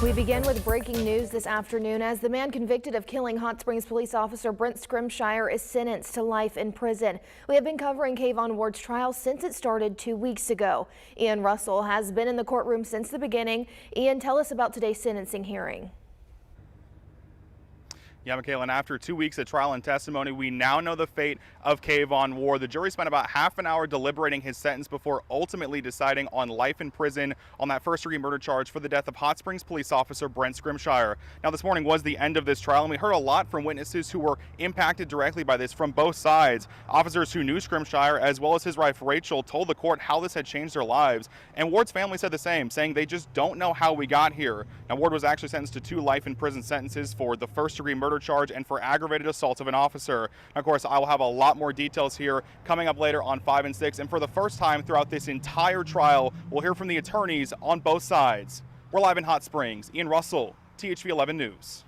We begin with breaking news this afternoon as the man convicted of killing Hot Springs police officer Brent Scrimshire is sentenced to life in prison. We have been covering Kayvon Ward's trial since it started 2 weeks ago. Ian Russell has been in the courtroom since the beginning. Ian, tell us about today's sentencing hearing. Yeah, Michaela, and after 2 weeks of trial and testimony, we now know the fate of Kayvon Ward. The jury spent about half an hour deliberating his sentence before ultimately deciding on life in prison on that first-degree murder charge for the death of Hot Springs police officer Brent Scrimshire. Now, this morning was the end of this trial, and we heard a lot from witnesses who were impacted directly by this from both sides. Officers who knew Scrimshire, as well as his wife Rachel, told the court how this had changed their lives. And Ward's family said the same, saying they just don't know how we got here. Now, Ward was actually sentenced to 2 life in prison sentences for the first-degree murder charge and for aggravated assault of an officer. Of course, I will have a lot more details here coming up later on 5 and 6. And for the first time throughout this entire trial, we'll hear from the attorneys on both sides. We're live in Hot Springs. Ian Russell, THV 11 News.